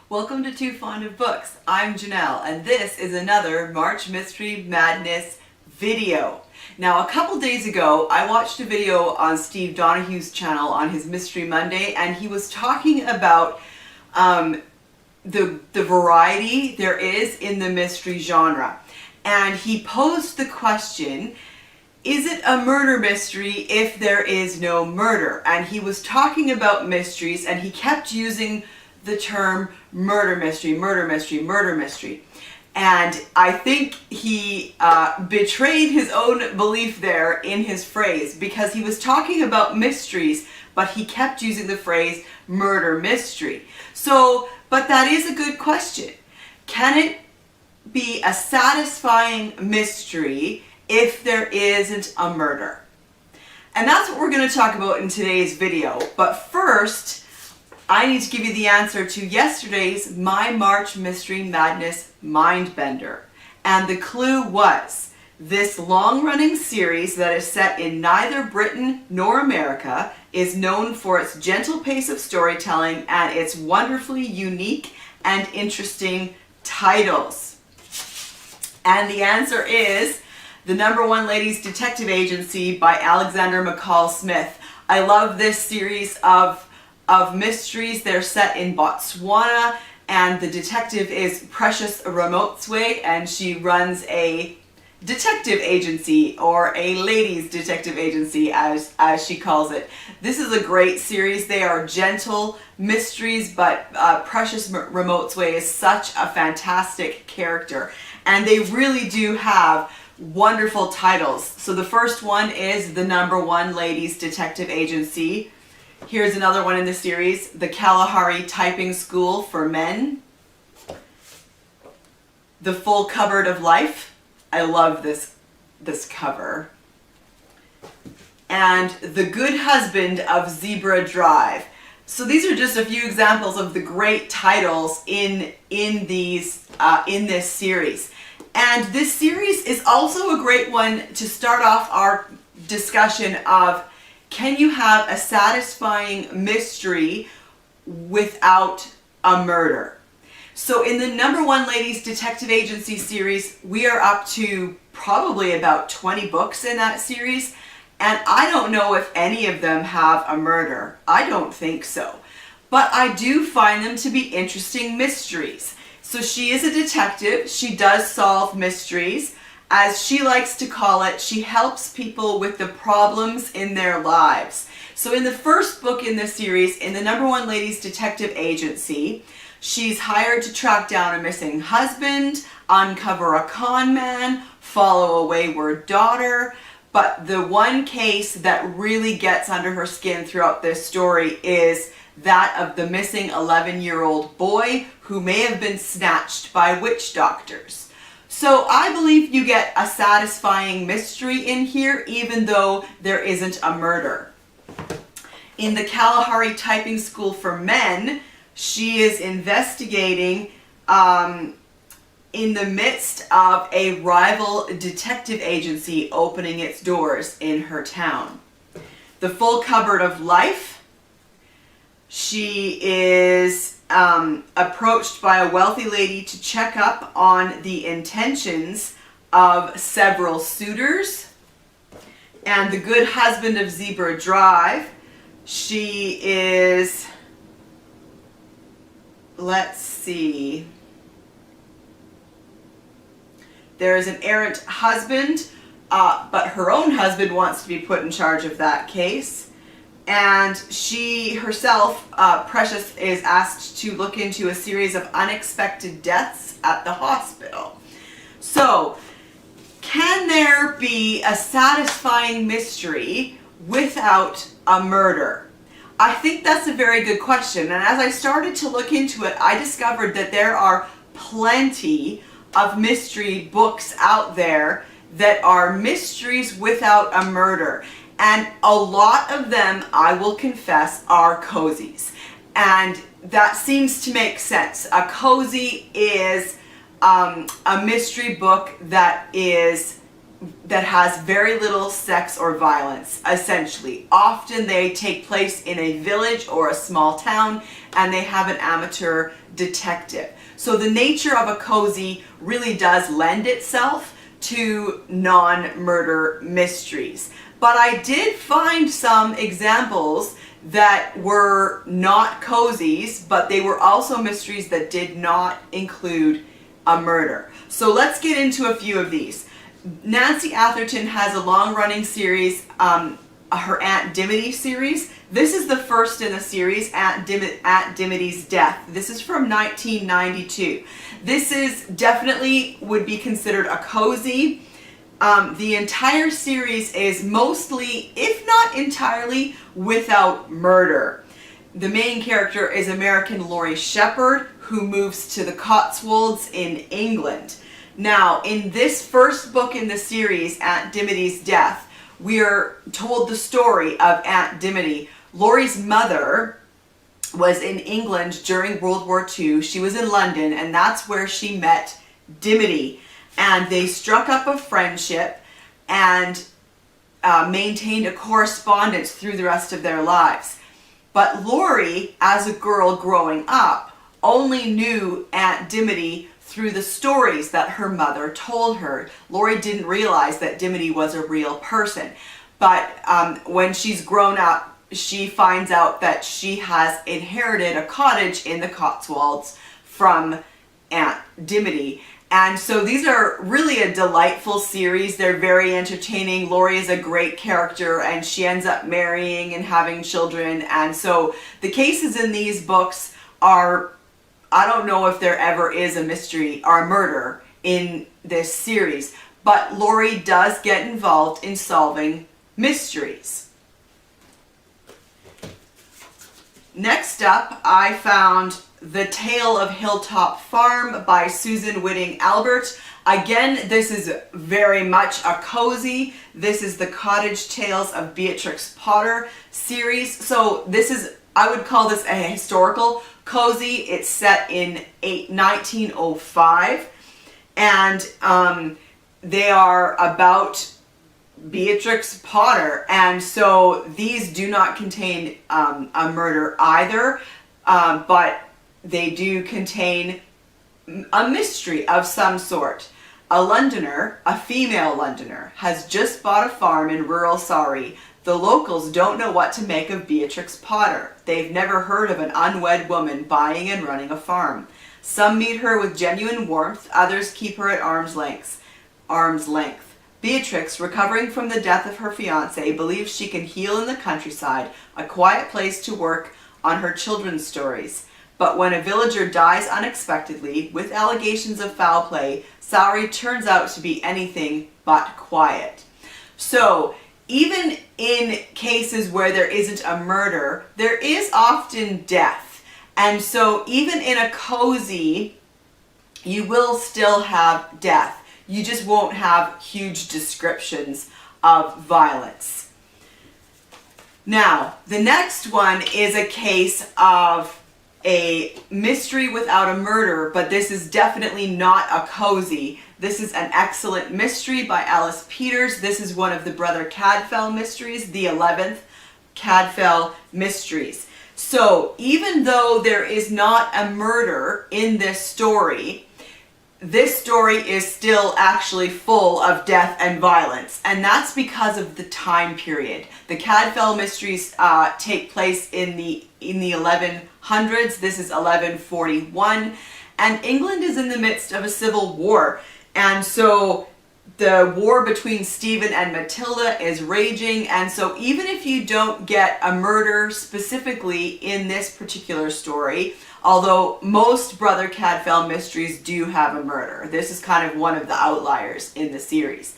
Welcome to Too Fond of Books. I'm Janelle, and this is another March Mystery Madness video. Now, a couple days ago, I watched a video on Steve Donoghue's channel on his Mystery Monday, and he was talking about the variety there is in the mystery genre. And he posed the question, is it a murder mystery if there is no murder? And he was talking about mysteries, and he kept using the term murder mystery, murder mystery, murder mystery. And I think he betrayed his own belief there in his phrase, because he was talking about mysteries, but he kept using the phrase murder mystery. So, but that is a good question. Can it be a satisfying mystery if there isn't a murder? And that's what we're going to talk about in today's video. But first, I need to give you the answer to yesterday's My March Mystery Madness Mindbender. And the clue was, this long-running series that is set in neither Britain nor America is known for its gentle pace of storytelling and its wonderfully unique and interesting titles. And the answer is The #1 Ladies Detective Agency by Alexander McCall Smith. I love this series of mysteries. They're set in Botswana, and the detective is Precious Ramotswe, and she runs a detective agency, or a ladies detective agency as she calls it. This is a great series. They are gentle mysteries, but Precious Ramotswe is such a fantastic character, and they really do have wonderful titles. So the first one is The #1 Ladies Detective Agency. Here's another one in the series, The Cavalier Typing School for Men. The Full Cupboard of Life. I love this cover. And The Good Husband of Zebra Drive. So these are just a few examples of the great titles in this series. And this series is also a great one to start off our discussion of, can you have a satisfying mystery without a murder? So in the #1 Ladies Detective Agency series, we are up to probably about 20 books in that series, and I don't know if any of them have a murder. I don't think so. But I do find them to be interesting mysteries. So she is a detective. She does solve mysteries. As she likes to call it, she helps people with the problems in their lives. So in the first book in this series, in the #1 Ladies Detective Agency, she's hired to track down a missing husband, uncover a con man, follow a wayward daughter. But the one case that really gets under her skin throughout this story is that of the missing 11-year-old boy who may have been snatched by witch doctors. So I believe you get a satisfying mystery in here, even though there isn't a murder. In the Cavalier Typing School for Men, she is investigating in the midst of a rival detective agency opening its doors in her town. The Full Cupboard of Life, she is approached by a wealthy lady to check up on the intentions of several suitors. And The Good Husband of Zebra Drive, she is, let's see, there is an errant husband, but her own husband wants to be put in charge of that case. And she herself, Precious, is asked to look into a series of unexpected deaths at the hospital. So, can there be a satisfying mystery without a murder? I think that's a very good question. And as I started to look into it, I discovered that there are plenty of mystery books out there that are mysteries without a murder. And a lot of them, I will confess, are cozies. And that seems to make sense. A cozy is a mystery book that is that has very little sex or violence, essentially. Often they take place in a village or a small town, and they have an amateur detective. So the nature of a cozy really does lend itself to non-murder mysteries. But I did find some examples that were not cozies, but they were also mysteries that did not include a murder. So let's get into a few of these. Nancy Atherton has a long-running series, her Aunt Dimity series. This is the first in the series, Aunt Dimity's Death. This is from 1992. This is definitely would be considered a cozy. The entire series is mostly, if not entirely, without murder. The main character is American Laurie Shepherd, who moves to the Cotswolds in England. Now, in this first book in the series, Aunt Dimity's Death, we are told the story of Aunt Dimity. Laurie's mother was in England during World War II. She was in London, and that's where she met Dimity. And they struck up a friendship and maintained a correspondence through the rest of their lives. But Laurie, as a girl growing up, only knew Aunt Dimity through the stories that her mother told her. Laurie didn't realize that Dimity was a real person. But when she's grown up, she finds out that she has inherited a cottage in the Cotswolds from Aunt Dimity. And so these are really a delightful series. They're very entertaining. Laurie is a great character, and she ends up marrying and having children. And so the cases in these books are, I don't know if there ever is a mystery or a murder in this series, but Laurie does get involved in solving mysteries. Next up, I found The Tale of Hilltop Farm by Susan Wittig Albert. Again, this is very much a cozy. This is the Cottage Tales of Beatrix Potter series. So this is, I would call this a historical cozy. It's set in 1905, and they are about Beatrix Potter, and so these do not contain a murder either, but they do contain a mystery of some sort. A Londoner, a female Londoner, has just bought a farm in rural Surrey. The locals don't know what to make of Beatrix Potter. They've never heard of an unwed woman buying and running a farm. Some meet her with genuine warmth, others keep her at arm's length. Beatrix, recovering from the death of her fiancé, believes she can heal in the countryside, a quiet place to work on her children's stories. But when a villager dies unexpectedly, with allegations of foul play, Surrey turns out to be anything but quiet. So, even in cases where there isn't a murder, there is often death. And so even in a cozy, you will still have death. You just won't have huge descriptions of violence. Now, the next one is a case of a mystery without a murder, but this is definitely not a cozy. This is an excellent mystery by Ellis Peters. This is one of the Brother Cadfael mysteries, the 11th Cadfael mysteries. So even though there is not a murder in this story is still actually full of death and violence, and that's because of the time period. The Cadfael mysteries take place in the 1100s. This is 1141, and England is in the midst of a civil war, and so the war between Stephen and Matilda is raging. And so even if you don't get a murder specifically in this particular story, although most Brother Cadfael mysteries do have a murder, this is kind of one of the outliers in the series.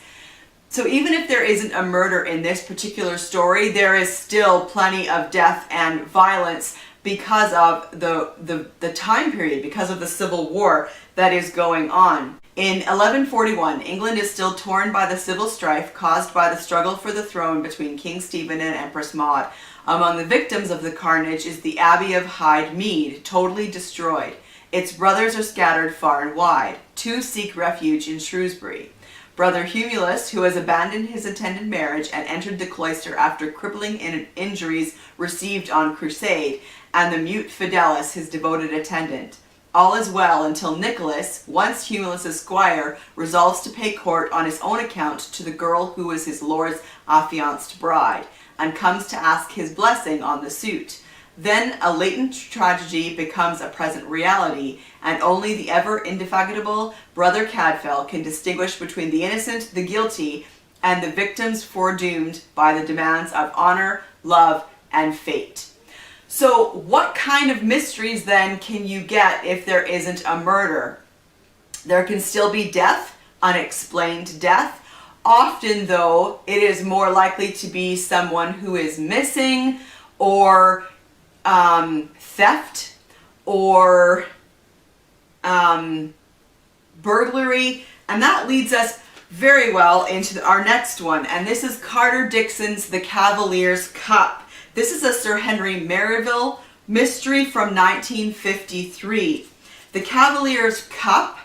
So even if there isn't a murder in this particular story, there is still plenty of death and violence because of the time period, because of the civil war that is going on. In 1141, England is still torn by the civil strife caused by the struggle for the throne between King Stephen and Empress Maud. Among the victims of the carnage is the Abbey of Hyde Mead, totally destroyed. Its brothers are scattered far and wide. 2 seek refuge in Shrewsbury. Brother Humulus, who has abandoned his intended marriage and entered the cloister after crippling injuries received on crusade, and the mute Fidelis, his devoted attendant. All is well until Nicholas, once Humulus' squire, resolves to pay court on his own account to the girl who was his lord's affianced bride, and comes to ask his blessing on the suit. Then a latent tragedy becomes a present reality, and only the ever indefatigable Brother Cadfael can distinguish between the innocent, the guilty, and the victims foredoomed by the demands of honor, love, and fate. So what kind of mysteries then can you get if there isn't a murder? There can still be death, unexplained death. Often, though, it is more likely to be someone who is missing, or theft, or burglary. And that leads us very well into our next one. And this is Carter Dickson's The Cavaliers Cup. This is a Sir Henry Merivale mystery from 1953. The Cavaliers Cup,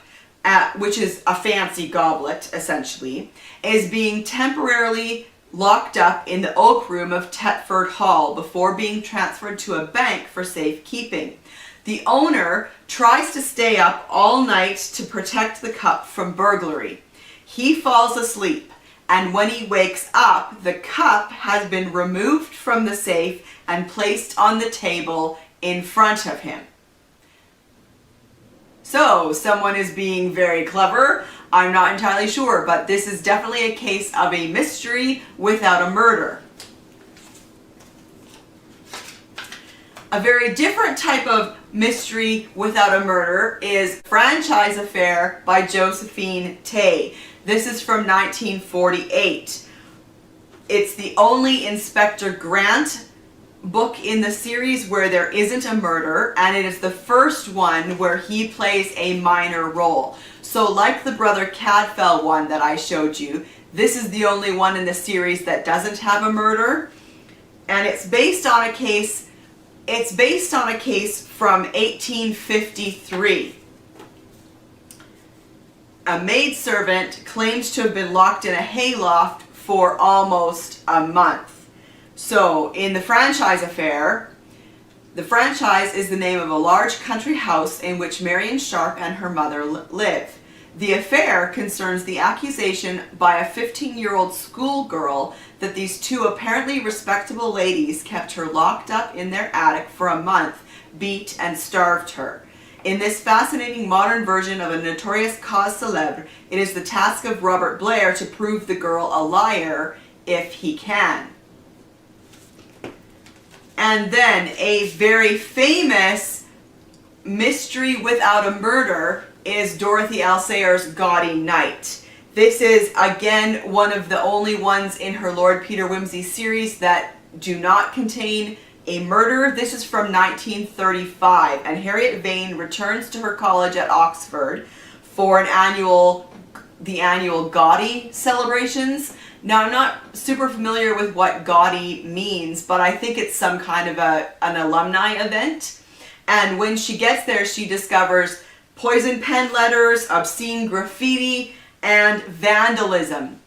which is a fancy goblet, essentially, is being temporarily locked up in the oak room of Tetford Hall before being transferred to a bank for safekeeping. The owner tries to stay up all night to protect the cup from burglary. He falls asleep, and when he wakes up, the cup has been removed from the safe and placed on the table in front of him. So, someone is being very clever. I'm not entirely sure, but this is definitely a case of a mystery without a murder. A very different type of mystery without a murder is Franchise Affair by Josephine Tay. This is from 1948. It's the only Inspector Grant book in the series where there isn't a murder, and it is the first one where he plays a minor role. So like the Brother Cadfael one that I showed you, this is the only one in the series that doesn't have a murder, and it's based on a case from 1853. A maidservant claims to have been locked in a hayloft for almost a month. So, in the Franchise Affair, the franchise is the name of a large country house in which Marion Sharp and her mother live. The affair concerns the accusation by a 15-year-old schoolgirl that these two apparently respectable ladies kept her locked up in their attic for a month, beat and starved her. In this fascinating modern version of a notorious cause célèbre, it is the task of Robert Blair to prove the girl a liar if he can. And then a very famous mystery without a murder is Dorothy Alsayer's Gaudy Night. This is again one of the only ones in her Lord Peter Wimsey series that do not contain a murder. This is from 1935, and Harriet Vane returns to her college at Oxford for the annual Gaudy celebrations. Now, I'm not super familiar with what Gaudy means, but I think it's some kind of an alumni event. And when she gets there, she discovers poison pen letters, obscene graffiti, and vandalism.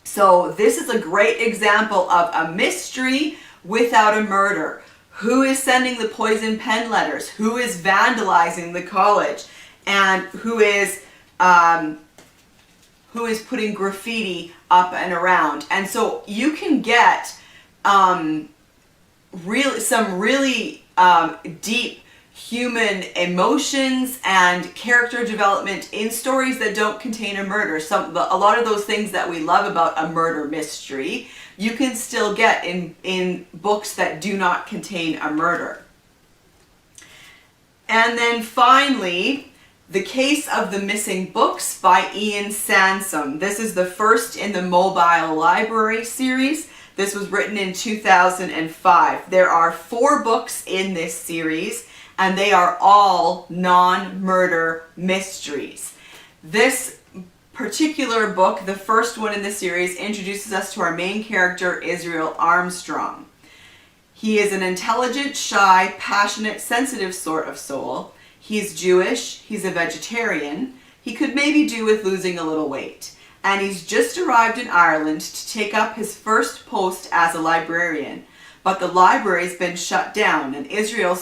So this is a great example of a mystery without a murder. Who is sending the poison pen letters? Who is vandalizing the college? And who is putting graffiti up and around? And so you can get some really deep human emotions and character development in stories that don't contain a murder. A lot of those things that we love about a murder mystery, you can still get in books that do not contain a murder. And then finally, The Case of the Missing Books by Ian Sansom. This is the first in the Mobile Library series. This was written in 2005. There are 4 books in this series, and they are all non-murder mysteries. This particular book, the first one in the series, introduces us to our main character, Israel Armstrong. He is an intelligent, shy, passionate, sensitive sort of soul. He's Jewish, he's a vegetarian. He could maybe do with losing a little weight. and he's just arrived in Ireland to take up his first post as a librarian. But the library's been shut down, and Israel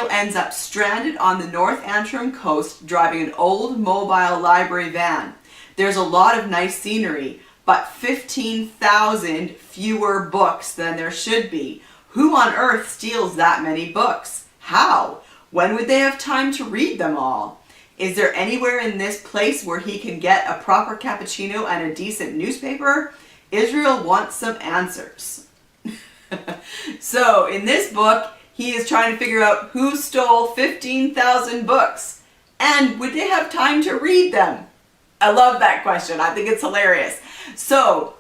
ends up stranded on the North Antrim coast driving an old mobile library van. There's a lot of nice scenery, but 15,000 fewer books than there should be. Who on earth steals that many books? How? When would they have time to read them all? Is there anywhere in this place where he can get a proper cappuccino and a decent newspaper? Israel wants some answers. So in this book, he is trying to figure out who stole 15,000 books, and would they have time to read them? I love that question. I think it's hilarious. So,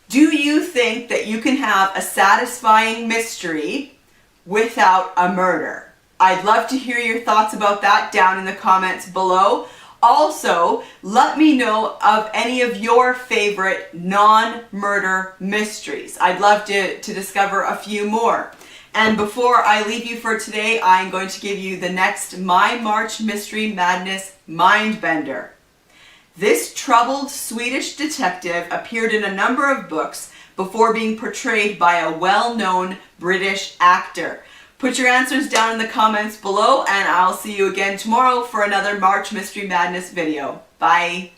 do you think that you can have a satisfying mystery without a murder? I'd love to hear your thoughts about that down in the comments below. Also, let me know of any of your favorite non-murder mysteries. I'd love to discover a few more. And before I leave you for today, I'm going to give you the next My March Mystery Madness Mindbender. This troubled Swedish detective appeared in a number of books before being portrayed by a well-known British actor. Put your answers down in the comments below, and I'll see you again tomorrow for another March Mystery Madness video. Bye!